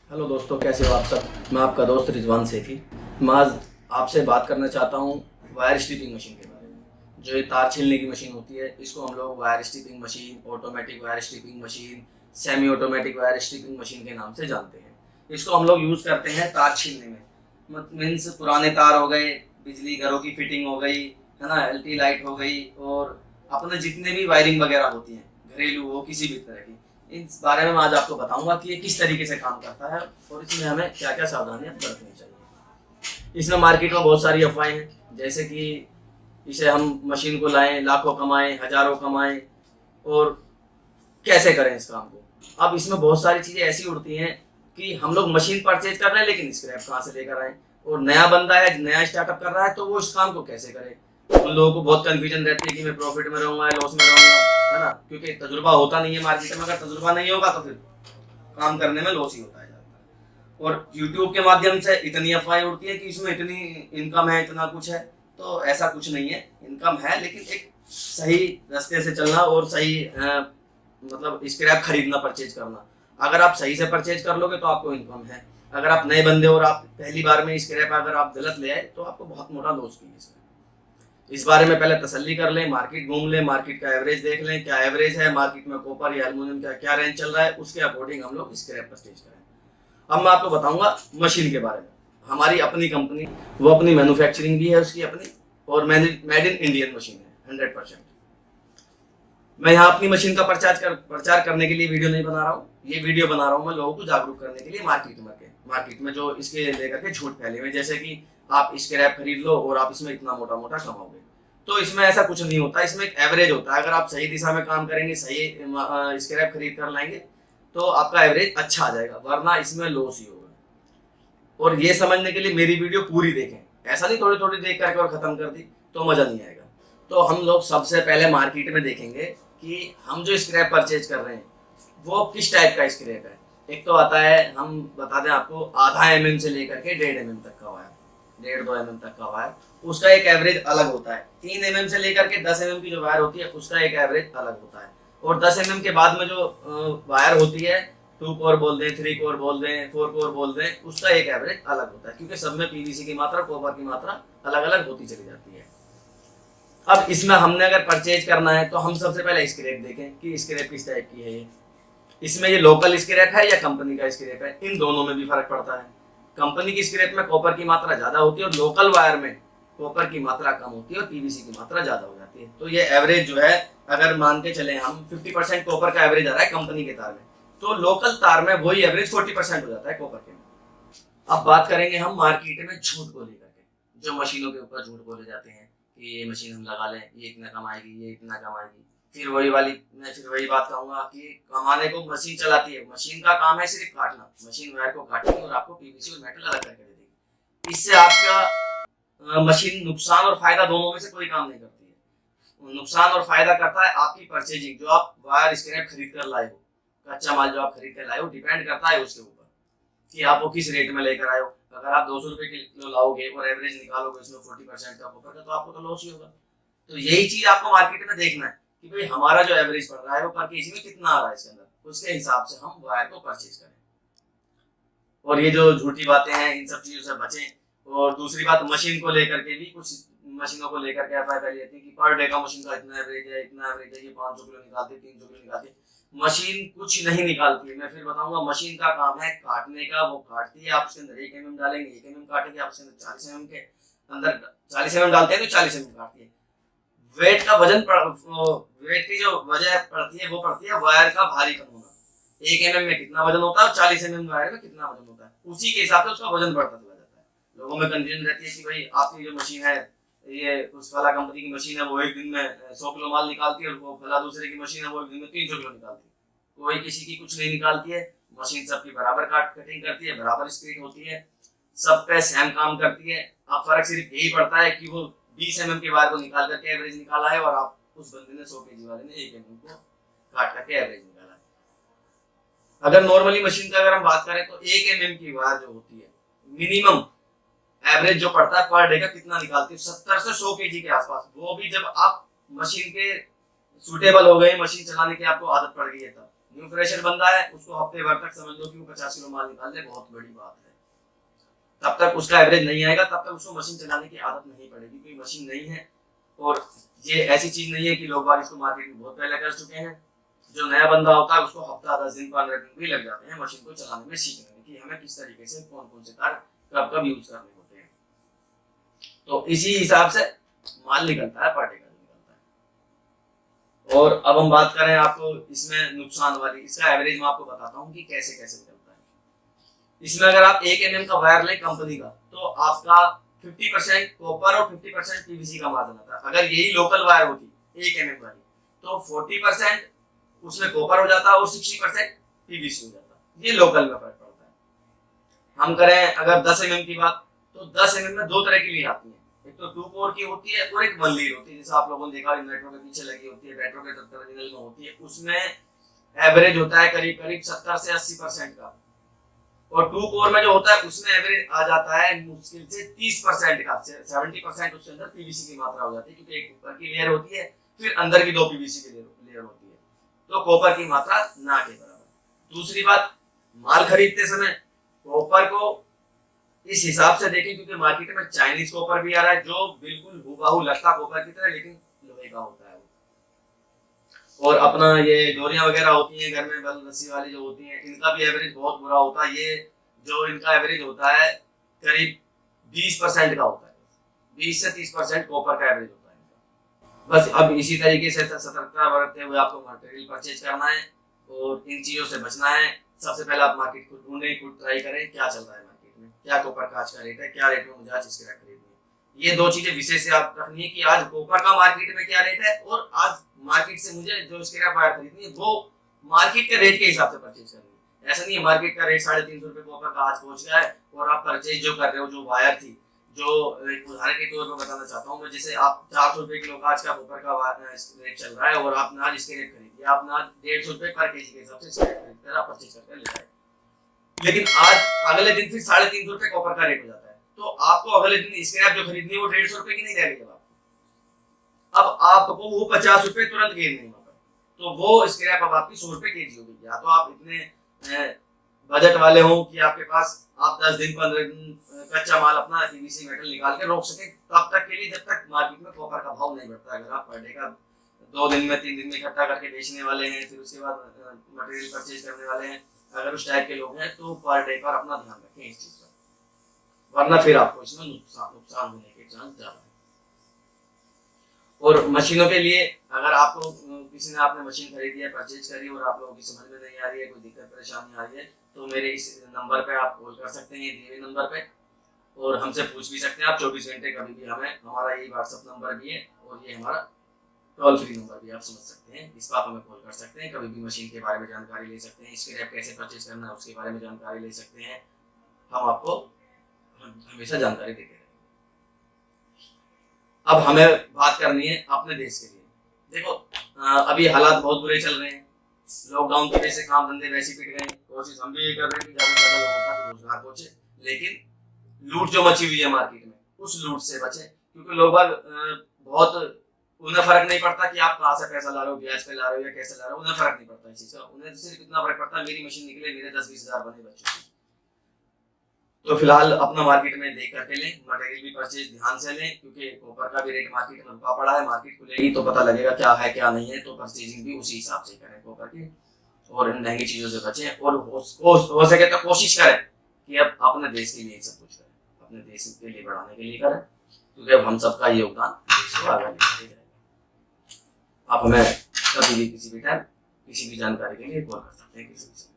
Hello दोस्तों, कैसे हो आप सब। मैं आपका दोस्त रिजवान सेठी। मैं आज आपसे बात करना चाहता हूँ वायर स्ट्रिपिंग मशीन के बारे में। जो ये तार छीलने की मशीन होती है, इसको हम लोग wire stripping machine, automatic wire stripping machine, semi automatic wire stripping machine के नाम से जानते हैं। इसको हम लोग यूज़ करते हैं तार छीलने में। मीन्स पुराने तार हो गए, बिजली घरों की फिटिंग हो गई, है ना, एलटी लाइट हो गई, और अपने जितने भी वायरिंग वगैरह होती है, घरेलू हो किसी भी तरह की, इस बारे में मैं आज आपको बताऊंगा कि ये किस तरीके से काम करता है और इसमें हमें क्या क्या सावधानियां बरतनी चाहिए। इसमें मार्केट में बहुत सारी अफवाहें हैं, जैसे कि इसे हम मशीन को लाएं, लाखों कमाएं, हजारों कमाएं, और कैसे करें इस काम को। अब इसमें बहुत सारी चीज़ें ऐसी उड़ती हैं कि हम लोग मशीन परचेज कर रहे हैं, लेकिन स्क्रैप कहाँ से लेकर आए, और नया बंदा है, नया स्टार्टअप कर रहा है, तो वो इस काम को कैसे करे। उन लोगों को बहुत कंफ्यूजन रहती है कि मैं प्रॉफिट में रहूंगा या लॉस में रहूंगा, है ना, क्योंकि तजुर्बा होता नहीं है मार्केट में। अगर तजुर्बा नहीं होगा तो फिर काम करने में लॉस ही होता है ज़्यादातर। और यूट्यूब के माध्यम से इतनी अफवाहें उड़ती है कि इसमें इतनी इनकम है, इतना कुछ है, तो ऐसा कुछ नहीं है। इनकम है, लेकिन एक सही रास्ते से चलना और सही मतलब स्क्रैप खरीदना, परचेज करना। अगर आप सही से परचेज कर लोगे तो आपको इनकम है। अगर आप नए बंदे और आप पहली बार में स्क्रैप अगर आप गलत ले आए तो आपको बहुत मोटा लॉस की इसमें। इस बारे में पहले तसल्ली कर लें, मार्केट घूम लें, मार्केट का एवरेज देख लें, क्या एवरेज है मार्केट में, कॉपर या एल्युमिनियम का क्या रेंज चल रहा है, उसके अकॉर्डिंग हम लोग स्क्रैप परचेज करें। अब मैं आपको बताऊंगा मशीन के बारे में। हमारी अपनी कंपनी, वो अपनी मैन्युफैक्चरिंग भी है उसकी अपनी, और मेड इन इंडियन मशीन है 100%। मैं यहाँ अपनी मशीन का प्रचार करने के लिए वीडियो नहीं बना रहा हूँ। ये वीडियो बना रहा हूँ मैं लोगों को जागरूक करने के लिए। मार्केट में जो इसके लेकर के झूठ फैले हुए, जैसे कि आप स्क्रैप खरीद लो और आप इसमें इतना मोटा मोटा कमाओगे, तो इसमें ऐसा कुछ नहीं होता। इसमें एक एवरेज होता है। अगर आप सही दिशा में काम करेंगे, सही स्क्रैप खरीद कर लाएंगे, तो आपका एवरेज अच्छा आ जाएगा, वरना इसमें लॉस ही होगा। और ये समझने के लिए मेरी वीडियो पूरी देखें, ऐसा नहीं थोड़ी थोड़ी देख करके और खत्म कर दी तो मजा नहीं आएगा। तो हम लोग सबसे पहले मार्केट में देखेंगे कि हम जो स्क्रैप परचेज कर रहे हैं वो किस टाइप का स्क्रैप है। एक तो आता है, हम बता दें आपको, आधा mm से लेकर के 1.5 mm तक का वायर, 1.5-2 mm तक का वायर, उसका एक एवरेज अलग होता है। 3 mm से लेकर के 10 mm की जो वायर होती है उसका एक एवरेज अलग होता है। और 10 mm के बाद में जो वायर होती है, 2 कोर बोल दें, 3 कोर बोल दें, 4 कोर बोल दें, उसका एक एवरेज अलग होता है, क्योंकि सब में पीवीसी की मात्रा, कॉपर की मात्रा अलग अलग होती चली जाती है। अब इसमें हमने अगर परचेज करना है तो हम सबसे पहले स्क्रैप देखें कि स्क्रैप किस टाइप की है ये। इसमें ये लोकल स्क्रैप है या कंपनी का स्क्रैप है, इन दोनों में भी फर्क पड़ता है। कंपनी की स्क्रैप में कॉपर की मात्रा ज्यादा होती है और लोकल वायर में कॉपर की मात्रा कम होती है और पीवीसी की मात्रा ज्यादा हो जाती है। तो ये एवरेज जो है, अगर मान के चले हम 50% कॉपर का एवरेज आ रहा है कंपनी के तार में, तो लोकल तार में वही एवरेज 40% हो जाता है कॉपर के में। अब बात करेंगे हम मार्केट में झूठ को लेकर के, जो मशीनों के ऊपर झूठ बोले जाते हैं कि ये मशीन हम लगा लें, ये इतना कमाएगी, ये इतना कमाएगी। मैं फिर वही बात कहूंगा कि कमाने को मशीन चलाती है, मशीन का काम है सिर्फ काटना। मशीन वायर को काटेगी और आपको पीवीसी और मेटल अलग करके दे देगी। इससे आपका मशीन नुकसान और फायदा दोनों में से कोई काम नहीं करती है। नुकसान और फायदा करता है आपकी परचेजिंग, जो आप वायर स्क्रैप खरीद कर लाए हो, कच्चा माल जो आप खरीद कर लाए हो, डिपेंड करता है उसके ऊपर कि आप वो किस रेट में लेकर आए हो। अगर आप 200 रुपए किलो लाओगे और एवरेज निकालोगे उसमें 40% का कॉपर का, तो आपको तो लॉस ही होगा। तो यही चीज आपको मार्केट में देखना है कि भाई हमारा जो एवरेज पड़ रहा है वो पर केजी में कितना आ रहा है इसके अंदर, उसके हिसाब से हम वायर को परचेज करें। और ये जो झूठी बातें हैं, इन सब चीजों से बचें। और दूसरी बात, मशीन को लेकर के भी कुछ मशीनों को लेकर के एफआई फैली जाती है कि पर डे का मशीन का इतना एवरेज है, इतना एवरेज है, ये 500 किलो निकालती है, 300 किलो निकालती है। मशीन कुछ नहीं निकालती है। मैं फिर बताऊंगा, मशीन का काम है काटने का, वो काटती है। आप उसके अंदर 1 mm डालेंगे, 1 mm काटेगी। आप उसके अंदर 40 mm के अंदर 40 mm डालते हैं तो 40 mm काटती है। वेट का वजन वेट की जो वजह पड़ती है वो पड़ती है वायर का भारीपन होना। 1 mm में कितना वजन होता है और 40 mm वायर में कितना वजन होता है, उसी के हिसाब से उसका वजन बढ़ता चला जाता है। लोगों में कंफ्यूजन रहती है कि भाई आपकी जो मशीन है, ये उस वाला कंपनी की मशीन है, वो एक दिन में 100 किलो माल निकालती है, और वो फला दूसरे की मशीन है, वो एक दिन में 300 किलो निकालती है। कोई किसी की कुछ नहीं निकालती है। मशीन सबकी बराबर कटिंग करती है, बराबर स्पीड होती है, सब पे सेम काम करती है। अब फर्क सिर्फ यही पड़ता है कि वो 20 mm के वायर को निकाल करके एवरेज निकाला है और आप उस बंदे ने 100 kg वाले ने 1 mm को काट करके एवरेज निकाला है। अगर नॉर्मली मशीन का अगर हम बात करें तो 1 mm की वायर जो होती है, मिनिमम एवरेज जो पड़ता है पर डे का कितना निकालती है, 70 से 100 kg के आसपास। वो भी जब आप मशीन के सूटेबल हो गए, मशीन चलाने की आपको आदत पड़ गई है तब। न्यू फ्रेशर बंदा है, उसको हफ्ते भर तक समझ लो कि वो 50 किलो माल निकाल ले, बहुत बड़ी बात है। तब तक उसका एवरेज नहीं आएगा, तब तक उसको मशीन चलाने की आदत नहीं पड़ेगी, क्योंकि मशीन नहीं है। और ये ऐसी चीज नहीं है कि लोग बाग इसको मार्केट में बहुत पहले कर चुके हैं। जो नया बंदा होता है उसको हफ्ता 10 दिन 15 दिन भी लग जाते हैं मशीन को चलाने में, सीखने में कि हमें किस तरीके से कौन कौन से तार कब कब यूज करने होते हैं। तो इसी हिसाब से माल निकलता है, पर डे का निकलता है। और अब हम बात करें आपको इसमें नुकसान वाली, इसका एवरेज मैं आपको बताता हूँ कि कैसे कैसे निकलता है। इसमें अगर आप 1 mm का वायर लें कंपनी का, तो आपका 50% कॉपर और 50% पीवीसी का मार्जिन आता है। अगर यही लोकल वायर होती 1 mm वाली, तो 40% उसमें कॉपर हो जाता और 60% पीवीसी हो जाता। ये लोकल में फर्क पड़ता है। हम करें अगर 10 mm की बात, तो 10 mm में दो तरह की लीड आती है, एक तो 2 कोर की होती है और एक 1 लीड होती है, जैसे आप लोगों ने देखा इन्वर्टर के पीछे लगी होती है, बैटरी के टर्मिनल में होती है। उसमें एवरेज होता है करीब करीब 70 से 80% का। और 2 कोर में जो होता है उसमें एवरेज आ जाता है मुश्किल से 30% का, 70% उसके अंदर पीवीसी की मात्रा हो जाती है, क्योंकि एक ऊपर की लेयर होती है, फिर अंदर की 2 पीवीसी की लेयर होती है, तो कॉपर की मात्रा ना के बराबर। दूसरी बात, माल खरीदते समय कॉपर को इस हिसाब से देखें, क्योंकि मार्केट में चाइनीज कॉपर भी आ रहा है जो बिल्कुल हूबहू लगता कॉपर की तरह, लेकिन लोहे का होता है वो। और अपना ये डोरियां वगैरह होती हैं घर में, बल रस्सी वाली जो होती हैं, इनका भी एवरेज बहुत बुरा होता है। ये जो इनका एवरेज होता है करीब 20% का होता है, 20 से 30% कॉपर का एवरेज होता है इनका। बस अब इसी तरीके से सतर्कता बरतते हुए आपको मटेरियल परचेज करना है और इन चीजों से बचना है। सबसे पहले आप मार्केट को ढूंढें, खुद ट्राई करें क्या चल रहा है मार्केट में, क्या कॉपर का आज का रेट है, क्या रेट में मुझे आज इसके खरीदनी है। ये 2 चीजें विशेष से आप रखनी है कि आज कॉपर का मार्केट में क्या रेट है, और आज मार्केट से मुझे जो स्क्रैप वायर खरीदनी है वो मार्केट के रेट के हिसाब से परचेज करनी है। ऐसा नहीं है मार्केट का रेट 350 रुपए कॉपर का आज पहुंच गया है और आप परचेज जो कर रहे हो, जो वायर थी, जो उदाहरण के तौर पर बताना चाहता हूँ मैं, जैसे आप 400 रुपए किलो का आज का कॉपर का रेट चल रहा है और आपने आज इसके रेट खरीद लिया, आपने आज 150 रुपए पर केजी के हिसाब से स्क्रैप खरीद कर आप परचेज करके ले आए, लेकिन आज अगले दिन फिर 350 रुपए कॉपर का रेट हो जाता है, तो आपको अगले दिन स्क्रैप जो खरीदनी है वो 150 रुपए की नहीं रहेगी। अब आपको वो 50 रुपए तुरंत गिरने वहां पर, तो वो स्क्रैप अब आपकी 100 रुपए केजी होगी। या तो आप इतने बजट वाले हो कि आपके पास आप 10 दिन 15 दिन कच्चा माल अपना पीवीसी मेटल निकाल के रोक सके, तब तक के लिए जब तक मार्केट में कॉपर का भाव नहीं बढ़ता। अगर आप पर डे का 2 दिन में 3 दिन में इकट्ठा करके बेचने वाले हैं, फिर उसके बाद मटेरियल परचेज करने वाले हैं, अगर उस टाइप के लोग हैं, तो पर डे पर अपना ध्यान रखें इस चीज पर, वरना फिर आपको इसमें नुकसान होने के चांस ज्यादा है। और मशीनों के लिए अगर आपको किसी ने आपने मशीन खरीदी है, परचेज करी और आप लोगों की समझ में नहीं आ रही है, कोई दिक्कत परेशानी आ रही है, तो मेरे इस नंबर पे आप कॉल कर सकते हैं, दिए हुए नंबर पे, और हमसे पूछ भी सकते हैं आप 24 घंटे कभी भी। हमें हमारा ये व्हाट्सएप नंबर भी है और ये हमारा टोल फ्री नंबर भी, आप समझ सकते हैं, इस पर आप हमें कॉल कर सकते हैं, कभी भी मशीन के बारे में जानकारी ले सकते हैं, स्क्रैप कैसे परचेज करना है उसके बारे में जानकारी ले सकते हैं। हम आपको हमेशा जानकारी देते हैं। अब हमें बात करनी है अपने देश के लिए। देखो अभी हालात बहुत बुरे चल रहे हैं, लॉकडाउन की वजह से काम धंधे वैसे पिट गए। कोशिश हम भी ये कर रहे हैं कि ज्यादा से ज्यादा लोगों तक रोजगार पहुंचे, लेकिन लूट जो मची हुई है मार्केट में, उस लूट से बचे, क्योंकि लोग बहुत, उन्हें फर्क नहीं पड़ता कि आप कहाँ से पैसा ला रहे हो, ब्याज पे ला रहे हो या कैसे ला रहे हो, उन्हें फर्क नहीं पड़ता इस चीज का। उन्हें सिर्फ इतना फर्क पड़ता है मेरी मशीन निकले, मेरे 10-20 हजार बने बच्चों की। तो फिलहाल अपना मार्केट में देख करके लें, मटेरियल भी परचेज ध्यान से लें, क्योंकि कॉपर का भी रेट मार्केट में रुका पड़ा है। मार्केट खुलेगी तो पता लगेगा क्या है क्या नहीं है, तो परचेजिंग भी उसी हिसाब से करें कॉपर की, और इन महंगी चीजों से बचें। और हो सके तो कोशिश करें कि अब अपने देश के लिए सब कुछ करें, अपने देश के लिए बढ़ाने के लिए करें, क्योंकि अब हम सबका योगदान देश को आगे लेके जाएगा। आप हमें कभी भी किसी भी टाइम किसी भी जानकारी के लिए कॉल कर सकते हैं किसी भी।